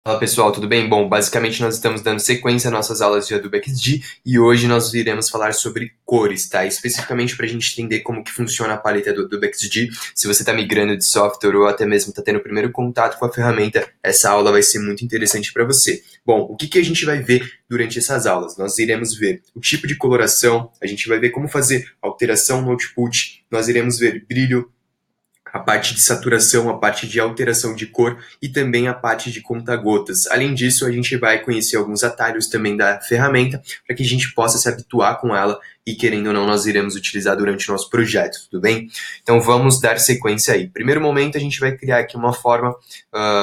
Fala pessoal, tudo bem? Bom, basicamente nós estamos dando sequência às nossas aulas de Adobe XD e hoje nós iremos falar sobre cores, tá? Especificamente para a gente entender como que funciona a paleta do Adobe XD. Se você está migrando de software ou até mesmo está tendo o primeiro contato com a ferramenta, essa aula vai ser muito interessante para você. Bom, o que a gente vai ver durante essas aulas? Nós iremos ver o tipo de coloração, a gente vai ver como fazer alteração no output, nós iremos ver brilho, a parte de saturação, a parte de alteração de cor e também a parte de conta-gotas. Além disso, a gente vai conhecer alguns atalhos também da ferramenta para que a gente possa se habituar com ela e, querendo ou não, nós iremos utilizar durante o nosso projeto, tudo bem? Então, vamos dar sequência aí. Primeiro momento, a gente vai criar aqui uma forma,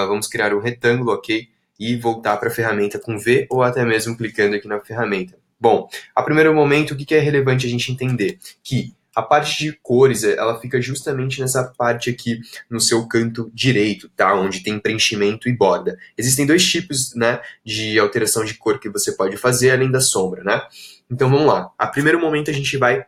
vamos criar um retângulo, ok? E voltar para a ferramenta com V ou até mesmo clicando aqui na ferramenta. Bom, a primeiro momento, o que é relevante a gente entender? Que a parte de cores, ela fica justamente nessa parte aqui no seu canto direito, tá? Onde tem preenchimento e borda. Existem dois tipos, né, de alteração de cor que você pode fazer, além da sombra, né? Então vamos lá. A primeiro momento a gente vai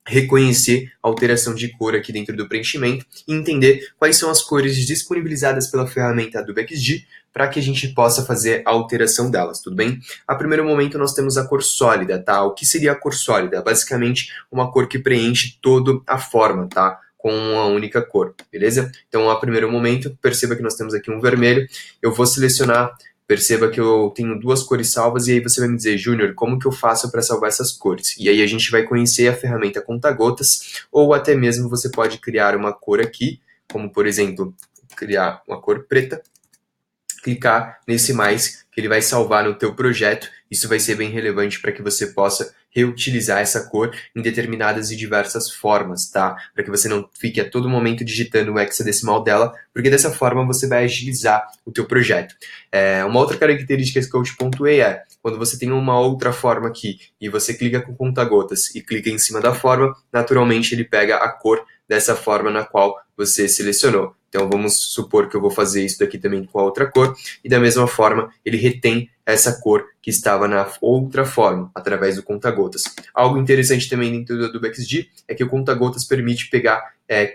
reconhecer a alteração de cor aqui dentro do preenchimento e entender quais são as cores disponibilizadas pela ferramenta Adobe XD para que a gente possa fazer a alteração delas, tudo bem? A primeiro momento nós temos a cor sólida, tá? O que seria a cor sólida? Basicamente uma cor que preenche toda a forma, tá? Com uma única cor, beleza? Então, a primeiro momento, perceba que nós temos aqui um vermelho, eu vou selecionar. Perceba que eu tenho duas cores salvas e aí você vai me dizer, Júnior, como que eu faço para salvar essas cores? E aí a gente vai conhecer a ferramenta conta-gotas ou até mesmo você pode criar uma cor aqui, como por exemplo, criar uma cor preta, clicar nesse mais que ele vai salvar no teu projeto. Isso vai ser bem relevante para que você possa reutilizar essa cor em determinadas e diversas formas, tá? Para que você não fique a todo momento digitando o hexadecimal dela, porque dessa forma você vai agilizar o teu projeto. Uma outra característica que eu te pontuei é, quando você tem uma outra forma aqui e você clica com conta-gotas e clica em cima da forma, naturalmente ele pega a cor dessa forma na qual você selecionou. Então vamos supor que eu vou fazer isso daqui também com a outra cor, e da mesma forma ele retém essa cor que estava na outra forma, através do conta-gotas. Algo interessante também dentro do Adobe XD é que o conta-gotas permite pegar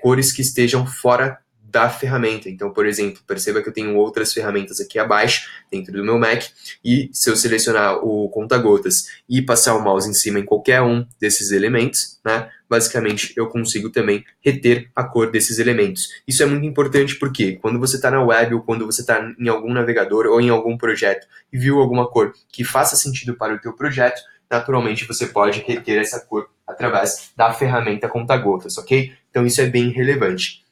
cores que estejam fora da ferramenta. Então, por exemplo, perceba que eu tenho outras ferramentas aqui abaixo, dentro do meu Mac, e se eu selecionar o conta-gotas e passar o mouse em cima em qualquer um desses elementos, né, basicamente eu consigo também reter a cor desses elementos. Isso é muito importante porque quando você está na web ou quando você está em algum navegador ou em algum projeto e viu alguma cor que faça sentido para o teu projeto, naturalmente você pode reter essa cor através da ferramenta conta-gotas, ok? Então isso é bem relevante.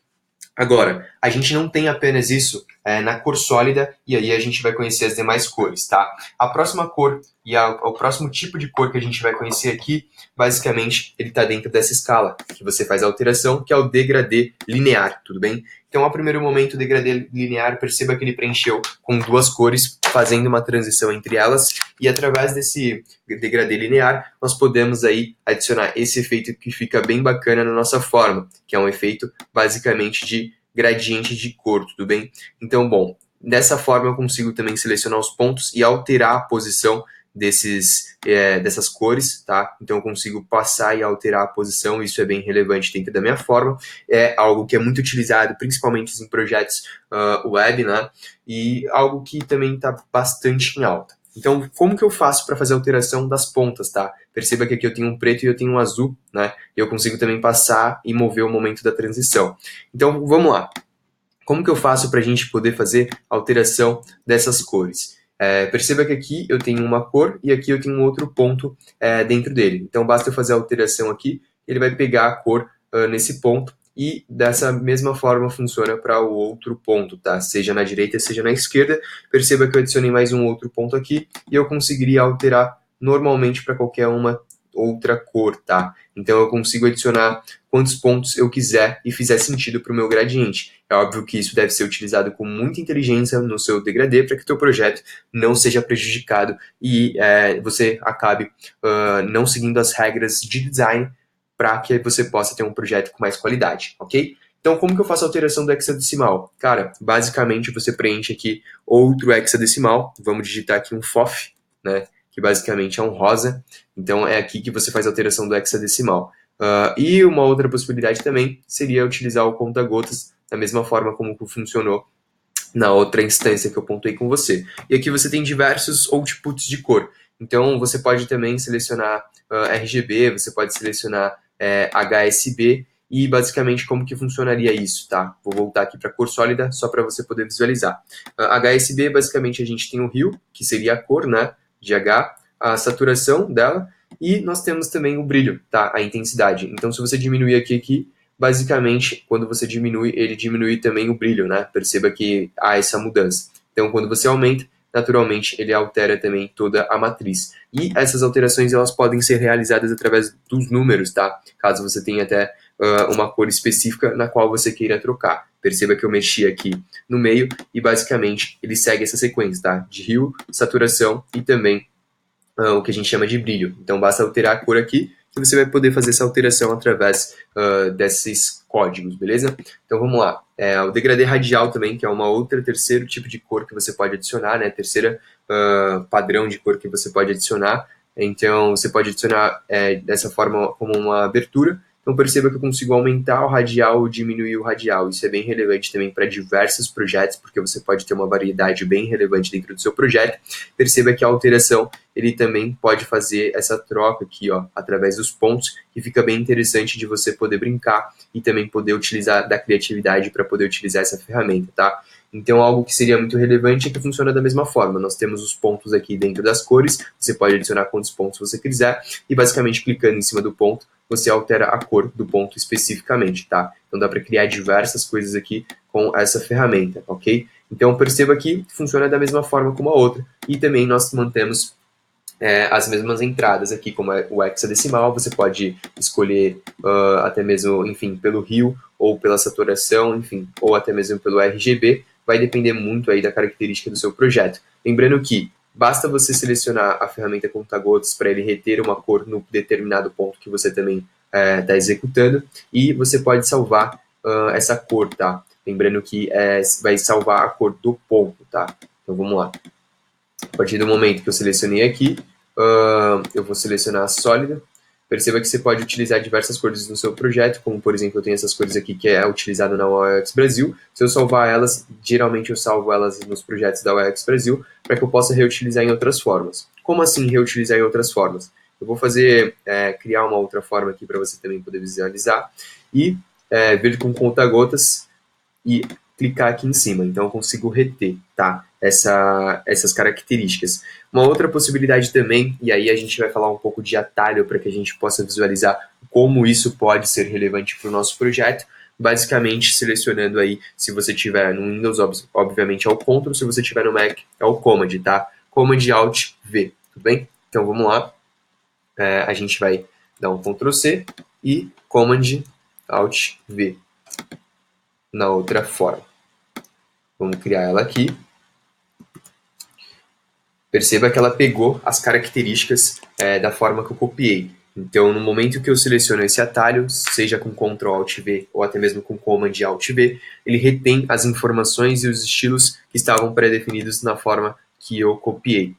Agora, a gente não tem apenas isso na cor sólida, e aí a gente vai conhecer as demais cores, tá? A próxima cor e o próximo tipo de cor que a gente vai conhecer aqui, basicamente, ele está dentro dessa escala, que você faz a alteração, que é o degradê linear, tudo bem? Então, a primeiro momento, o degradê linear, perceba que ele preencheu com duas cores, fazendo uma transição entre elas, e através desse degradê linear, nós podemos aí adicionar esse efeito que fica bem bacana na nossa forma, que é um efeito basicamente de gradiente de cor, tudo bem? Então, bom, dessa forma eu consigo também selecionar os pontos e alterar a posição dessas cores, tá? Então eu consigo passar e alterar a posição, isso é bem relevante dentro da minha forma, é algo que é muito utilizado, principalmente em projetos web, né? E algo que também está bastante em alta. Então, como que eu faço para fazer a alteração das pontas, tá? Perceba que aqui eu tenho um preto e eu tenho um azul, né? Eu consigo também passar e mover o momento da transição. Então, vamos lá. Como que eu faço para a gente poder fazer a alteração dessas cores? Perceba que aqui eu tenho uma cor e aqui eu tenho um outro ponto dentro dele. Então, basta eu fazer a alteração aqui, ele vai pegar a cor nesse ponto e dessa mesma forma funciona para o outro ponto, tá? Seja na direita, seja na esquerda. Perceba que eu adicionei mais um outro ponto aqui e eu conseguiria alterar normalmente para qualquer uma outra cor, tá? Então eu consigo adicionar quantos pontos eu quiser e fizer sentido para o meu gradiente. É óbvio que isso deve ser utilizado com muita inteligência no seu degradê para que o teu projeto não seja prejudicado e você acabe não seguindo as regras de design para que você possa ter um projeto com mais qualidade, ok? Então, como que eu faço a alteração do hexadecimal? Cara, basicamente você preenche aqui outro hexadecimal, vamos digitar aqui um FOF, né, que basicamente é um rosa, então é aqui que você faz a alteração do hexadecimal. E uma outra possibilidade também seria utilizar o conta-gotas da mesma forma como funcionou na outra instância que eu pontuei com você. E aqui você tem diversos outputs de cor. Então, você pode também selecionar RGB, você pode selecionar HSB, e basicamente como que funcionaria isso, tá? Vou voltar aqui para cor sólida, só para você poder visualizar. HSB, basicamente, a gente tem o hue, que seria a cor, né, de H, a saturação dela, e nós temos também o brilho, tá? A intensidade. Então, se você diminuir aqui, basicamente, quando você diminui, ele diminui também o brilho, né? Perceba que há essa mudança. Então, quando você aumenta, naturalmente, ele altera também toda a matriz. E essas alterações, elas podem ser realizadas através dos números, tá? Caso você tenha até uma cor específica na qual você queira trocar. Perceba que eu mexi aqui no meio e, basicamente, ele segue essa sequência, tá? De hue, saturação e também o que a gente chama de brilho. Então, basta alterar a cor aqui que você vai poder fazer essa alteração através desses códigos, beleza? Então, vamos lá. O degradê radial também, que é terceiro tipo de cor que você pode adicionar, né? Terceira padrão de cor que você pode adicionar. Então, você pode adicionar dessa forma como uma abertura. Então, perceba que eu consigo aumentar o radial ou diminuir o radial. Isso é bem relevante também para diversos projetos, porque você pode ter uma variedade bem relevante dentro do seu projeto. Perceba que a alteração, ele também pode fazer essa troca aqui, ó, através dos pontos, que fica bem interessante de você poder brincar e também poder utilizar da criatividade para poder utilizar essa ferramenta, tá? Então, algo que seria muito relevante é que funciona da mesma forma. Nós temos os pontos aqui dentro das cores, você pode adicionar quantos pontos você quiser, e basicamente clicando em cima do ponto, você altera a cor do ponto especificamente, tá? Então, dá para criar diversas coisas aqui com essa ferramenta, ok? Então, perceba que funciona da mesma forma como a outra, e também nós mantemos as mesmas entradas aqui, como o hexadecimal, você pode escolher até mesmo, enfim, pelo hue ou pela saturação, enfim, ou até mesmo pelo RGB, vai depender muito aí da característica do seu projeto. Lembrando que basta você selecionar a ferramenta conta-gotas para ele reter uma cor no determinado ponto que você também está executando, e você pode salvar essa cor, tá? Lembrando que vai salvar a cor do ponto, tá? Então vamos lá. A partir do momento que eu selecionei aqui, eu vou selecionar a sólida. Perceba que você pode utilizar diversas cores no seu projeto, como por exemplo eu tenho essas cores aqui que é utilizada na UX Brasil. Se eu salvar elas, geralmente eu salvo elas nos projetos da UX Brasil para que eu possa reutilizar em outras formas. Como assim reutilizar em outras formas? Eu vou criar uma outra forma aqui para você também poder visualizar e vir com conta-gotas e clicar aqui em cima. Então eu consigo reter, tá? Essas características. Uma outra possibilidade também, e aí a gente vai falar um pouco de atalho para que a gente possa visualizar como isso pode ser relevante para o nosso projeto, basicamente selecionando aí, se você tiver no Windows, obviamente é o Ctrl, se você tiver no Mac é o Command, tá? Command Alt V, tudo bem? Então vamos lá, a gente vai dar um Ctrl C e Command Alt V na outra forma. Vamos criar ela aqui. Perceba que ela pegou as características da forma que eu copiei. Então, no momento que eu seleciono esse atalho, seja com Ctrl Alt V ou até mesmo com Command Alt V, ele retém as informações e os estilos que estavam pré-definidos na forma que eu copiei.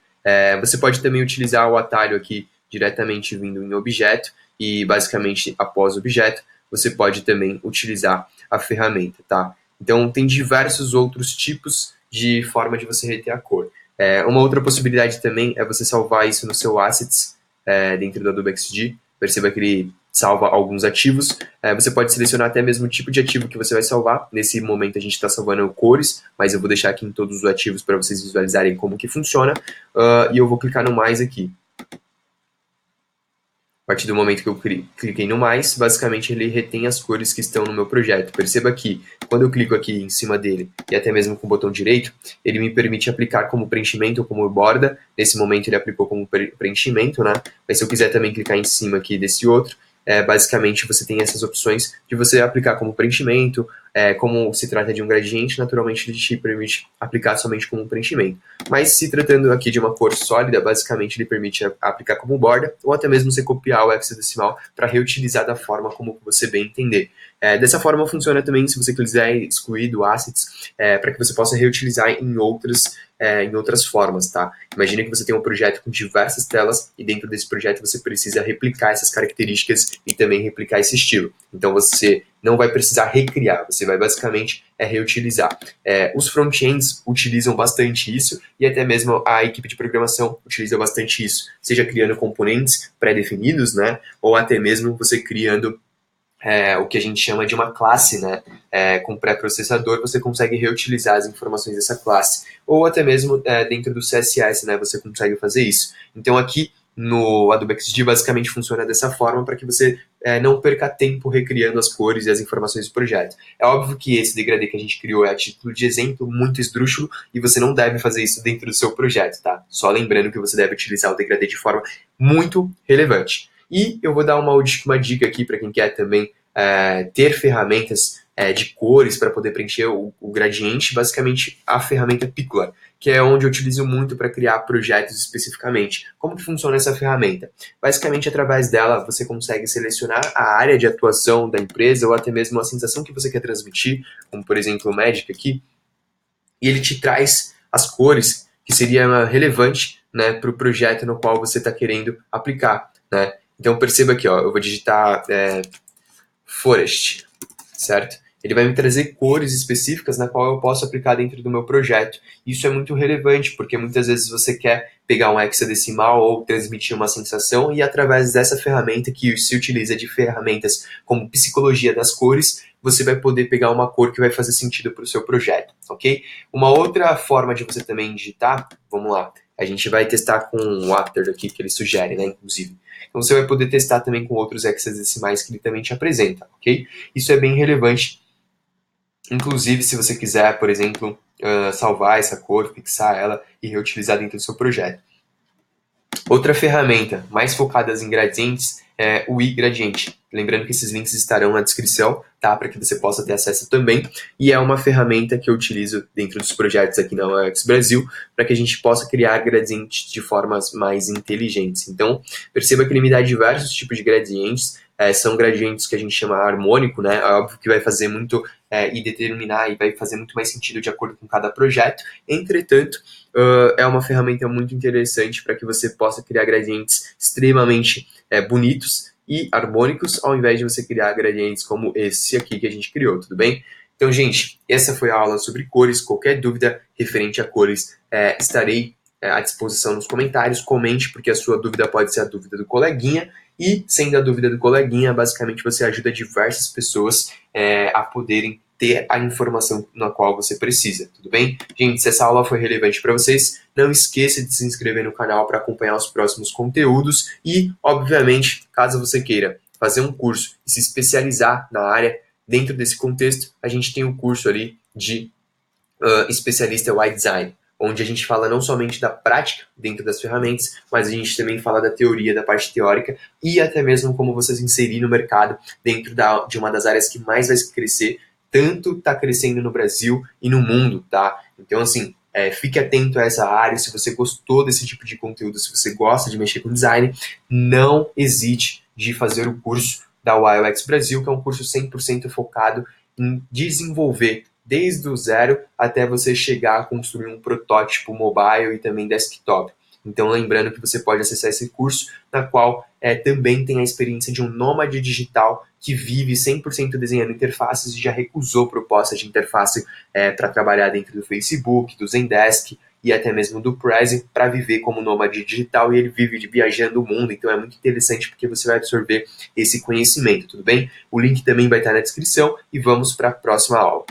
Você pode também utilizar o atalho aqui diretamente vindo em objeto e basicamente após o objeto, você pode também utilizar a ferramenta, tá? Então, tem diversos outros tipos de forma de você reter a cor. Uma outra possibilidade também é você salvar isso no seu Assets dentro do Adobe XD. Perceba que ele salva alguns ativos. Você pode selecionar até mesmo o tipo de ativo que você vai salvar. Nesse momento a gente está salvando cores, mas eu vou deixar aqui em todos os ativos para vocês visualizarem como que funciona. E eu vou clicar no mais aqui. A partir do momento que eu cliquei no mais, basicamente ele retém as cores que estão no meu projeto. Perceba que quando eu clico aqui em cima dele, e até mesmo com o botão direito, ele me permite aplicar como preenchimento ou como borda. Nesse momento ele aplicou como preenchimento, né? Mas se eu quiser também clicar em cima aqui desse outro, basicamente você tem essas opções de você aplicar como preenchimento, como se trata de um gradiente, naturalmente ele te permite aplicar somente como preenchimento. Mas se tratando aqui de uma cor sólida, basicamente ele permite aplicar como borda, ou até mesmo você copiar o hexadecimal para reutilizar da forma como você bem entender. Dessa forma funciona também se você quiser excluir do Assets, para que você possa reutilizar em outras formas, tá? Imagina que você tem um projeto com diversas telas e dentro desse projeto você precisa replicar essas características e também replicar esse estilo. Então você não vai precisar recriar, você vai basicamente reutilizar. Os front-ends utilizam bastante isso e até mesmo a equipe de programação utiliza bastante isso, seja criando componentes pré-definidos, né, ou até mesmo você criando o que a gente chama de uma classe, né? Com pré-processador, você consegue reutilizar as informações dessa classe. Ou até mesmo dentro do CSS, né? Você consegue fazer isso. Então aqui no Adobe XD basicamente funciona dessa forma para que você não perca tempo recriando as cores e as informações do projeto. É óbvio que esse degradê que a gente criou é a título de exemplo, muito esdrúxulo, e você não deve fazer isso dentro do seu projeto, tá? Só lembrando que você deve utilizar o degradê de forma muito relevante. E eu vou dar uma dica aqui para quem quer também ter ferramentas de cores para poder preencher o gradiente, basicamente a ferramenta Picular, que é onde eu utilizo muito para criar projetos especificamente. Como que funciona essa ferramenta? Basicamente, através dela, você consegue selecionar a área de atuação da empresa ou até mesmo a sensação que você quer transmitir, como por exemplo o Magic aqui, e ele te traz as cores que seria relevante, né, para o projeto no qual você está querendo aplicar, né? Então perceba aqui, ó, eu vou digitar Forest, certo? Ele vai me trazer cores específicas na qual eu posso aplicar dentro do meu projeto. Isso é muito relevante, porque muitas vezes você quer pegar um hexadecimal ou transmitir uma sensação, e através dessa ferramenta que se utiliza de ferramentas como psicologia das cores, você vai poder pegar uma cor que vai fazer sentido para o seu projeto, ok? Uma outra forma de você também digitar, vamos lá, a gente vai testar com o After aqui, que ele sugere, né, inclusive. Então você vai poder testar também com outros hexadecimais que ele também te apresenta, ok? Isso é bem relevante. Inclusive, se você quiser, por exemplo, salvar essa cor, fixar ela e reutilizar dentro do seu projeto. Outra ferramenta mais focada em gradientes é o iGradiente. Lembrando que esses links estarão na descrição, tá? Para que você possa ter acesso também. E é uma ferramenta que eu utilizo dentro dos projetos aqui na UX Brasil para que a gente possa criar gradientes de formas mais inteligentes. Então, perceba que ele me dá diversos tipos de gradientes. São gradientes que a gente chama harmônico, né? É óbvio que vai fazer muito e determinar e vai fazer muito mais sentido de acordo com cada projeto. Entretanto, é uma ferramenta muito interessante para que você possa criar gradientes extremamente bonitos e harmônicos, ao invés de você criar gradientes como esse aqui que a gente criou, tudo bem? Então, gente, essa foi a aula sobre cores. Qualquer dúvida referente a cores, estarei à disposição nos comentários. Comente, porque a sua dúvida pode ser a dúvida do coleguinha, e sendo a dúvida do coleguinha, basicamente você ajuda diversas pessoas a poderem ter a informação na qual você precisa, tudo bem? Gente, se essa aula foi relevante para vocês, não esqueça de se inscrever no canal para acompanhar os próximos conteúdos e, obviamente, caso você queira fazer um curso e se especializar na área, dentro desse contexto, a gente tem um curso ali de especialista UI Design, onde a gente fala não somente da prática dentro das ferramentas, mas a gente também fala da teoria, da parte teórica e até mesmo como você se inserir no mercado dentro de uma das áreas que mais vai crescer, tanto está crescendo no Brasil e no mundo, tá? Então, assim, fique atento a essa área. Se você gostou desse tipo de conteúdo, se você gosta de mexer com design, não hesite de fazer o curso da UX Brasil, que é um curso 100% focado em desenvolver desde o zero até você chegar a construir um protótipo mobile e também desktop. Então, lembrando que você pode acessar esse curso, na qual também tem a experiência de um nômade digital que vive 100% desenhando interfaces e já recusou propostas de interface para trabalhar dentro do Facebook, do Zendesk e até mesmo do Prezi para viver como nômade digital, e ele vive viajando o mundo. Então é muito interessante porque você vai absorver esse conhecimento, tudo bem? O link também vai estar na descrição e vamos para a próxima aula.